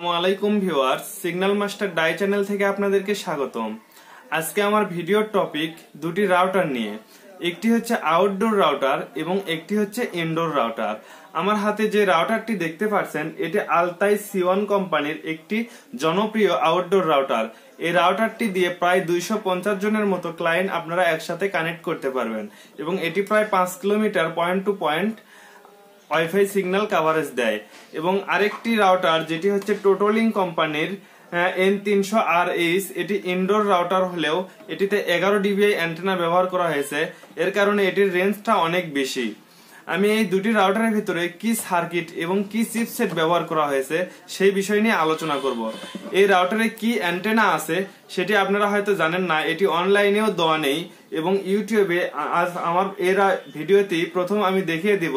আসসালামু আলাইকুম viewers, signal master die channel থেকে আপনাদেরকে স্বাগতম। আজকে আমার ভিডিওর টপিক দুটি রাউটার নিয়ে। একটি হচ্ছে আউটডোর রাউটার এবং একটি হচ্ছে ইনডোর রাউটার। আমার হাতে যে রাউটারটি দেখতে পাচ্ছেন এটি আলতাই C1 কোম্পানির একটি জনপ্রিয় আউটডোর রাউটার। এই রাউটারটি দিয়ে প্রায় 250 জনের মতো ক্লায়েন্ট আপনারা একসাথে কানেক্ট করতে পারবেন এবং এটি প্রায় 5 kilometre point two point wifi signal coverage দেয়। এবং আরেকটি রাউটার যেটি হচ্ছে টোটোলিঙ্ক কোম্পানির N300RH, এটি ইনডোর রাউটার হলেও এটিতে 11 dBi অ্যান্টেনা ব্যবহার করা হয়েছে। এর কারণে এটির রেঞ্জটা অনেক বেশি। আমি এই দুটি রাউটারের ভিতরে কি সার্কিট এবং কি চিপসেট ব্যবহার করা হয়েছে সেই বিষয় নিয়ে আলোচনা করব। এই রাউটারে কি অ্যান্টেনা আছে সেটি আপনারা হয়তো জানেন না, এটি অনলাইনেও দেওয়া নেই এবং ইউটিউবে আজ আমার এর ভিডিওতেই প্রথম আমি দেখিয়ে দিব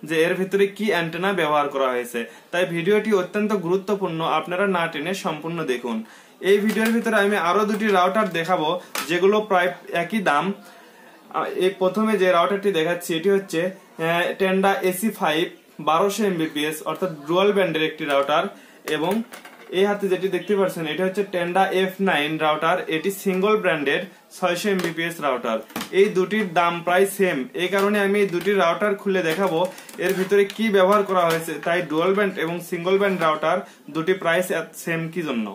যে এর ভিতরে কি অ্যান্টেনা ব্যবহার করা হয়েছে। তাই ভিডিওটি অত্যন্ত গুরুত্বপূর্ণ, আপনারা না টেনে সম্পূর্ণ দেখুন। এই ভিডিওর ভিতরে আমি আরো দুটি রাউটার দেখাবো যেগুলো প্রায় একই দাম। এই প্রথমে যে রাউটারটি দেখাচ্ছি এটি হচ্ছে টেন্ডা AC5 1200 Mbps অর্থাৎ ডুয়াল ব্যান্ডের একটি রাউটার, এবং এই হাতে যেটি দেখতে পাচ্ছেন এটা হচ্ছে টেন্ডা F9 রাউটার, এটি সিঙ্গল ব্র্যান্ডের 600 Mbps রাউটার। এই দুটির দাম প্রায় সেম, এই কারণে আমি এই দুটি রাউটার খুলে দেখাবো এর ভিতরে কি ব্যবহার করা হয়েছে। তাই ডুয়াল ব্যান্ড এবং সিঙ্গল ব্যান্ড রাউটার দুটি প্রাইস সেম কি জন্য।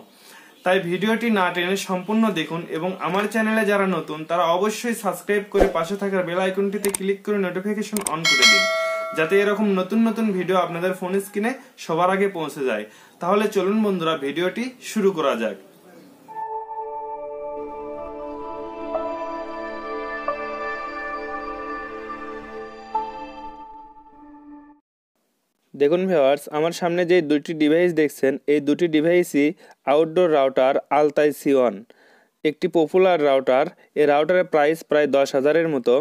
তাই ভিডিওটি না টেনে সম্পূর্ণ দেখুন এবং আমার চ্যানেলে যারা নতুন তারা অবশ্যই সাবস্ক্রাইব করে পাশে থাকা বেল আইকনটিতে ক্লিক করে নোটিফিকেশন অন করে দিন, যাতে এরকম নতুন নতুন ভিডিও আপনাদের ফোন স্ক্রিনে সবার আগে পৌঁছে যায়। তাহলে চলুন বন্ধুরা, ভিডিওটি শুরু করা যাক। দেখুন ভিউয়ার্স, আমার সামনে যে দুটি ডিভাইস দেখছেন এই দুটি ডিভাইসই আউটডোর রাউটার আলতাই C1, একটি পপুলার রাউটার। এই রাউটারের প্রাইস প্রায় 10,000-এর মতো,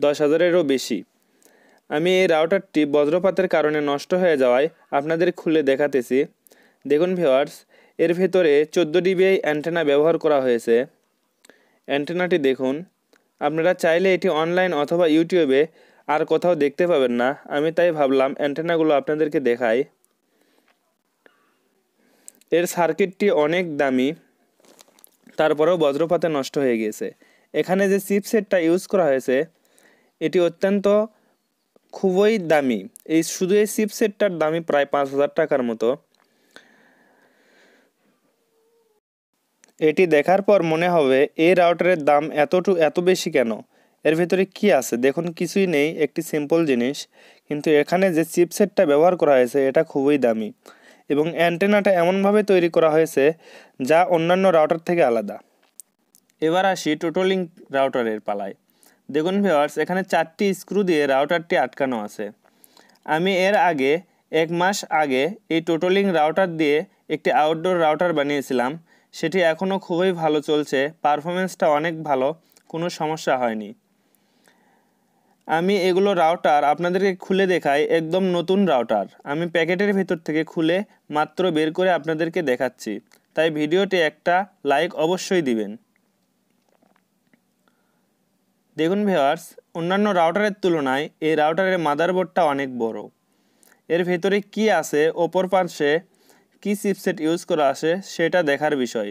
10,000-এরও বেশি। আমি এই রাউটারটি বজ্রপাতের কারণে নষ্ট হয়ে যাওয়ায় আপনাদের খুলে দেখাতেছি। দেখুন ভিউয়ার্স, এর ভেতরে 14 dBi অ্যান্টেনা ব্যবহার করা হয়েছে। অ্যান্টেনাটি দেখুন, আপনারা চাইলে এটি অনলাইন অথবা ইউটিউবে আর কোথাও দেখতে পাবেন না, আমি তাই ভাবলাম অ্যান্টেনাগুলো আপনাদেরকে দেখাই। এর সার্কিটটি অনেক দামি, তারপরেও বজ্রপাতে নষ্ট হয়ে গিয়েছে। এখানে যে চিপসেটটা ইউজ করা হয়েছে এটি অত্যন্ত খুবই দামি। শুধু এই চিপসেটটার দামই প্রায় 5,000 টাকার মতো। এটি দেখার পর মনে হবে এই রাউটারের দাম এত বেশি কেন। এর ভিতরে কি আছে দেখুন, কিছুই নেই, একটি সিম্পল জিনিস। কিন্তু এখানে যে চিপসেটটা ব্যবহার করা হয়েছে এটা খুবই দামি এবং অ্যান্টেনাটা এমনভাবে তৈরি করা হয়েছে যা অন্যান্য রাউটার থেকে আলাদা। এবার আসি টোটোলিঙ্ক রাউটারের পালায়। দেখুন ভিউয়ার্স, এখানে 4টি স্ক্রু দিয়ে রাউটারটি আটকানো আছে। আমি এর আগে 1 মাস আগে এই টোটোলিঙ্ক রাউটার দিয়ে একটি আউটডোর রাউটার বানিয়েছিলাম। সেটি এখনও খুবই ভালো চলছে, পারফরমেন্সটা অনেক ভালো, কোনো সমস্যা হয়নি। আমি এগুলো রাউটার আপনাদেরকে খুলে দেখাই, একদম নতুন রাউটার। আমি প্যাকেটের ভেতর থেকে খুলে মাত্র বের করে আপনাদেরকে দেখাচ্ছি, তাই ভিডিওটি একটা লাইক অবশ্যই দিবেন। দেখুন ভিউয়ার্স, অন্যান্য রাউটারের তুলনায় এই রাউটারের মাদারবোর্ডটা অনেক বড়। এর ভেতরে কি আছে, অপর পাশে কি চিপসেট ইউজ করা আছে সেটা দেখার বিষয়।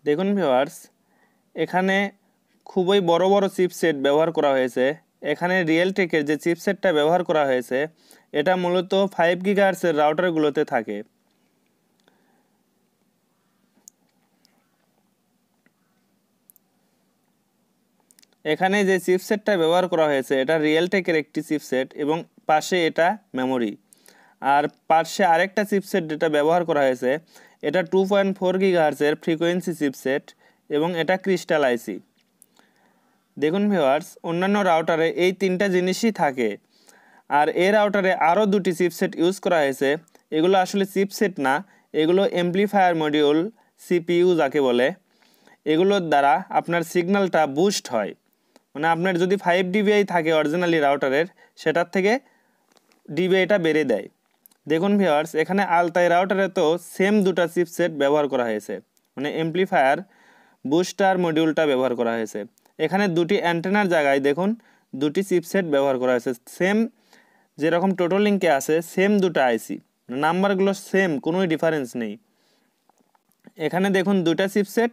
দেখুন ভিউয়ার্স, এখানে খুবই বড় বড় চিপসেট ব্যবহার করা হয়েছে। এখানে রিয়েলটেকের যে চিপসেটটা ব্যবহার করা হয়েছে এটা মূলত 5 GHz-এর রাউটারগুলোতে থাকে। এখানে যে চিপসেটটা ব্যবহার করা হয়েছে এটা রিয়েলটেকের একটি চিপসেট এবং পাশে এটা মেমোরি, আর পাশে আরেকটা চিপসেট যেটা ব্যবহার করা হয়েছে এটা 2.4 GHz-এর ফ্রিকোয়েন্সি চিপসেট এবং এটা ক্রিস্টাল আইসি। দেখুন ভিউয়ার্স, অন্যান্য রাউটারে এই 3টা জিনিসই থাকে, আর এই রাউটারে আরও 2টি চিপসেট ইউজ করা হয়েছে। এগুলো আসলে চিপসেট না, এগুলো এমপ্লিফায়ার মডিউল, CPU যাকে বলে। এগুলোর দ্বারা আপনার সিগন্যালটা বুস্ট হয়, মানে আপনার যদি 5 dBi থাকে অরিজিনালি রাউটারের, সেটার থেকে ডিবিআইটা বেড়ে দেয়। দেখুন ভিউয়ার্স, এখানে আলতাই রাউটারে তো সেম 2টা চিপসেট ব্যবহার করা হয়েছে, মানে এমপ্লিফায়ার বুস্টার মডিউলটা ব্যবহার করা হয়েছে। এখানে 2টি অ্যান্টেনার জায়গায় দেখুন দুটি চিপসেট ব্যবহার করা হয়েছে, সেম যেরকম টোটোলিঙ্কে আছে সেম দুটো আইসি, নাম্বারগুলো সেম, কোনো ডিফারেন্স নেই। এখানে দেখুন দুটা চিপসেট,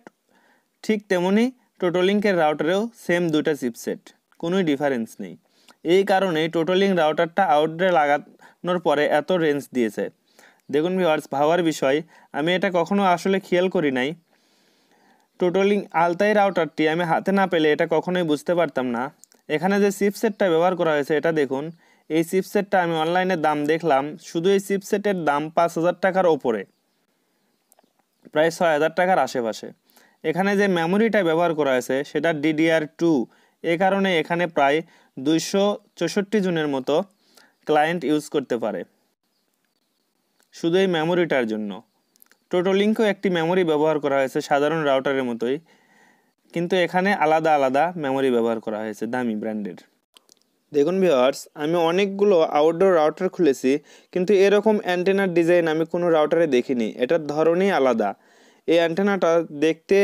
ঠিক তেমনি টোটোলিঙ্কের রাউটারেও সেম দুটা চিপসেট, কোনো ডিফারেন্স নেই। এই কারণেই টোটোলিঙ্ক রাউটারটা আউটডোরে লাগানোর পরে এত রেঞ্জ দিয়েছে। দেখুন ভিউয়ার্স, ভাবার বিষয়, আমি এটা কখনো আসলে খেয়াল করি নাই। টোটোলিঙ্ক আলতাই রাউটারটি আমি হাতে না পেলে এটা কখনোই বুঝতে পারতাম না। এখানে যে চিপসেটটা ব্যবহার করা হয়েছে এটা দেখুন, এই চিপসেটটা আমি অনলাইনে দাম দেখলাম, শুধু এই চিপসেটের দাম 5,000 টাকার ওপরে, প্রায় 6,000 টাকার আশেপাশে। এখানে যে মেমোরিটা ব্যবহার করা হয়েছে সেটা DDR2, এ কারণে এখানে প্রায় 264 জনের মতো ক্লায়েন্ট ইউজ করতে পারে শুধু এই মেমোরিটার জন্য। টোটোলিঙ্কও একটি মেমোরি ব্যবহার করা হয়েছে সাধারণ রাউটারের মতোই, কিন্তু এখানে আলাদা আলাদা মেমোরি ব্যবহার করা হয়েছে দামি ব্র্যান্ডের। দেখুন ভিউয়ার্স, আমি অনেকগুলো আউটডোর রাউটার খুলেছি, কিন্তু এরকম অ্যান্টেনার ডিজাইন আমি কোনো রাউটারে দেখিনি, এটার ধরনই আলাদা। এই অ্যান্টেনাটা দেখতে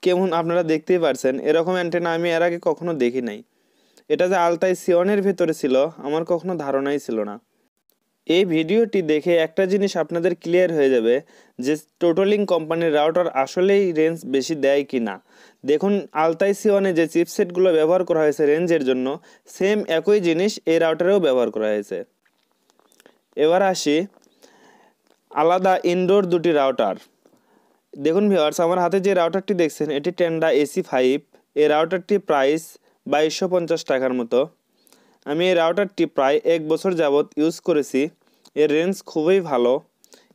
কেমন আপনারা দেখতেই পারছেন, এরকম অ্যান্টেনা আমি এর আগে কখনো দেখি নাই। এটা যে আলতাই C1 এর ভেতরে ছিল আমার কখনো ধারণাই ছিল না। এই ভিডিওটি দেখে একটা জিনিস আপনাদের ক্লিয়ার হয়ে যাবে যে টোটোলিঙ্ক কোম্পানির রাউটার আসলেই রেঞ্জ বেশি দেয় কি না। দেখুন আলতাই C1 যে চিপসেটগুলো ব্যবহার করা হয়েছে রেঞ্জের জন্য, সেম একই জিনিস এই রাউটারেও ব্যবহার করা হয়েছে। এবার আসি আলাদা ইনডোর দুটি রাউটার। দেখুন ভিউয়ার্স, আমার হাতে যে রাউটারটি দেখছেন এটি টেন্ডা AC5। এই রাউটারটি প্রাইস 2250 টাকার মতো। আমি এই রাউটারটি প্রায় 1 বছর যাবৎ ইউজ করেছি, এর রেঞ্জ খুবই ভালো।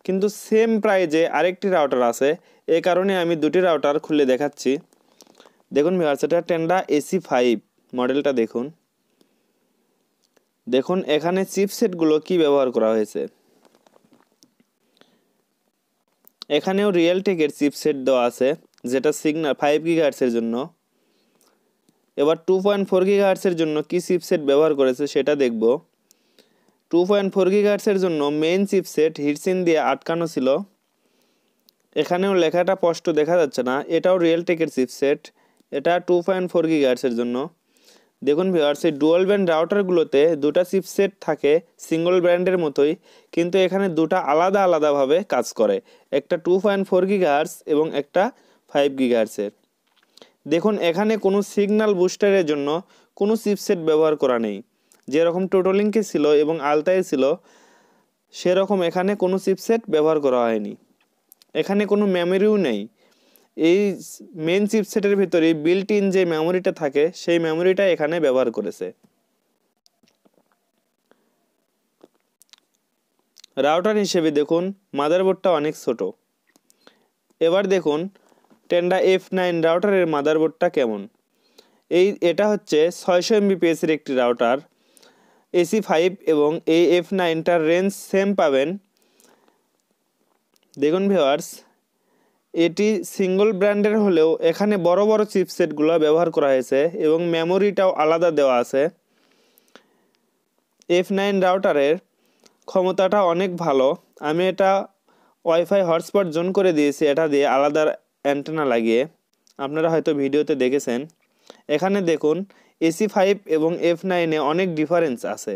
কিন্তু সেম প্রাইজে আরেকটি রাউটার আছে, এই কারণে আমি দুটি রাউটার খুলে দেখাচ্ছি। দেখুন ভিউয়ার্স, এটা টেন্ডা AC5 মডেলটা দেখুন। দেখুন এখানে চিপসেটগুলো কি ব্যবহার করা হয়েছে। এখানেও রিয়েলটেকের চিপসেট দেওয়া আছে, যেটা সিগন্যাল 5 GHz জন্য। এবার 2.4 GHz জন্য কি চিপসেট ব্যবহার করেছে সেটা দেখব। 2.4 GHz জন্য মেইন চিপসেট হিটসিন দিয়ে আটকানো ছিল। এখানেও লেখাটা স্পষ্ট দেখা যাচ্ছে না, এটাও রিয়েলটেকের চিপসেট, এটা 2.4 GHz জন্য। দেখুন ভিউয়ার্স, এই ডুয়াল ব্যান্ড রাউটারগুলোতে দুটা চিপসেট থাকে সিঙ্গল ব্র্যান্ডের মতোই, কিন্তু এখানে দুটা আলাদা আলাদাভাবে কাজ করে, একটা 2.4 GHz এবং একটা 5 GHz। দেখুন এখানে কোনো সিগন্যাল বুস্টারের জন্য কোনো চিপসেট ব্যবহার করা নেই, যেরকম টোটোলিঙ্কে ছিল এবং আলতায় ছিল সেরকম এখানে কোনো চিপসেট ব্যবহার করা হয়নি। এখানে কোনো মেমোরিও নেই, এই মেন চিপসেটের ভিতরে বিল্ট ইন যে মেমোরিটা থাকে সেই মেমোরিটা এখানে ব্যবহার করেছে। রাউটার হিসেবে দেখুন মাদারবোর্ডটা অনেক ছোট। এবার দেখুন টেন্ডা F9 রাউটারের মাদারবোর্ডটা কেমন। এটা হচ্ছে 600 Mbps এর একটি রাউটার AC5 এবং এই F9টার রেঞ্জ সেম পাবেন। দেখুন ভিউয়ার্স, এটি সিঙ্গল ব্র্যান্ডের হলেও এখানে বড় বড় চিপসেটগুলো ব্যবহার করা হয়েছে এবং মেমোরিটাও আলাদা দেওয়া আছে। F9 রাউটারের ক্ষমতাটা অনেক ভালো। আমি এটা ওয়াইফাই হটস্পট জোন করে দিয়েছি, এটা দিয়ে আলাদা অ্যান্টেনা লাগিয়ে, আপনারা হয়তো ভিডিওতে দেখেছেন। এখানে দেখুন AC5 এবং F9-এ অনেক ডিফারেন্স আছে,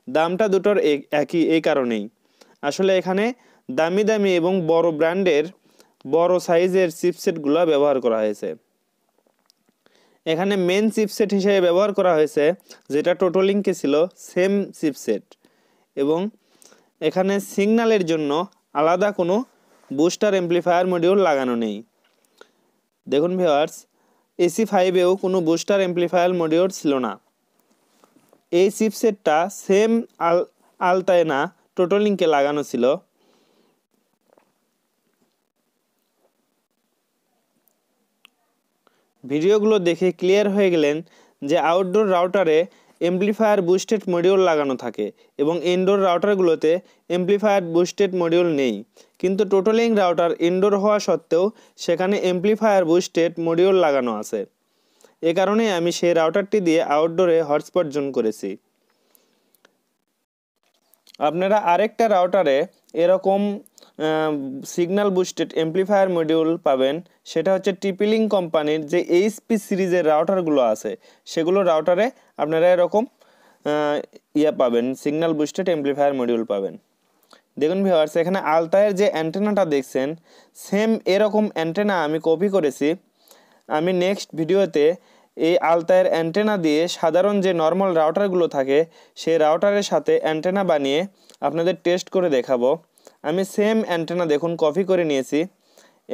দামটা দুটোর একই, এই কারণেই আসলে এখানে দামি দামি এবং বড় ব্র্যান্ডের বড় সাইজের চিপসেটগুলো ব্যবহার করা হয়েছে। এখানে মেন চিপসেট হিসেবে ব্যবহার করা হয়েছে যেটা টোটোলিঙ্কে ছিল সেম চিপসেট, এবং এখানে সিগন্যালের জন্য আলাদা কোনো বুস্টার অ্যাম্প্লিফায়ার মডিউল লাগানো নেই। দেখুন ভিউয়ার্স, AC5-এও কোনো বুস্টার অ্যাম্প্লিফায়ার মডিউল ছিল না। এই চিপসেটটা সেম আলতায় না টোটোলিঙ্কে লাগানো ছিল। ভিডিওগুলো দেখে ক্লিয়ার হয়ে গেলেন যে আউটডোর রাউটারে অ্যাম্প্লিফায়ার বুস্টেড মডিউল লাগানো থাকে এবং ইনডোর রাউটারগুলোতে অ্যাম্প্লিফায়ার বুস্টেড মডিউল নেই। কিন্তু টোটোলিঙ্ক রাউটার ইনডোর হওয়া সত্ত্বেও সেখানে অ্যাম্প্লিফায়ার বুস্টেড মডিউল লাগানো আছে। এ কারণে আমি সেই রাউটারটি দিয়ে আউটডোরে হটস্পট জোন করেছি। আপনারা আরেকটা রাউটারে এরকম সিগন্যাল বুস্টেড এমপ্লিফায়ার মডিউল পাবেন, সেটা হচ্ছে টিপিলিং কোম্পানির যে এইচপি সিরিজের রাউটারগুলো আছে সেগুলো রাউটারে আপনারা এরকম পাবেন, সিগন্যাল বুস্টেড এমপ্লিফায়ার মডিউল পাবেন। দেখুন ভিউয়ার্স, এখানে আলতায়ের যে অ্যান্টেনাটা দেখছেন সেম এরকম অ্যান্টেনা আমি কপি করেছি। আমি নেক্সট ভিডিওতে এই আলতায়ের অ্যান্টেনা দিয়ে সাধারণ যে নর্মাল রাউটারগুলো থাকে সেই রাউটারের সাথে অ্যান্টেনা বানিয়ে আপনাদের টেস্ট করে দেখাবো। আমি সেম অ্যান্টেনা দেখুন কপি করে নিয়েছি।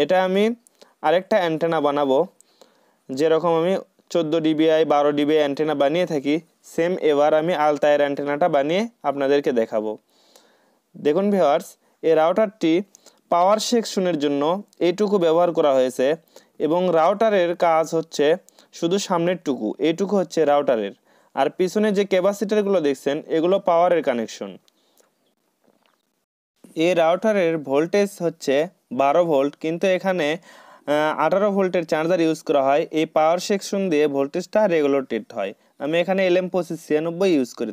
এটা আমি আরেকটা অ্যান্টেনা বানাবো, যেরকম আমি 14 dBi 12 dBi অ্যান্টেনা বানিয়ে থাকি, সেম এবার আমি আলতায়ের অ্যান্টেনাটা বানিয়ে আপনাদেরকে দেখাবো। দেখুন ভিউয়ার্স, এই রাউটারটি পাওয়ার সেকশনের জন্য এইটুকু ব্যবহার করা হয়েছে এবং রাউটারের কাজ হচ্ছে শুধু সামনের টুকু, এইটুকু হচ্ছে রাউটারের, আর পিছনে যে ক্যাপাসিটরগুলো দেখছেন এগুলো পাওয়ারের কানেকশন। এই রাউটারের ভোল্টেজ হচ্ছে 12 ভোল্ট, কিন্তু এখানে 18 ভোল্টের চার্জার ইউজ করা হয়। এই পাওয়ার সেকশন দিয়ে ভোল্টেজটা রেগুলেটেড হয়। আমি এখানে LM2596 ইউজ করি।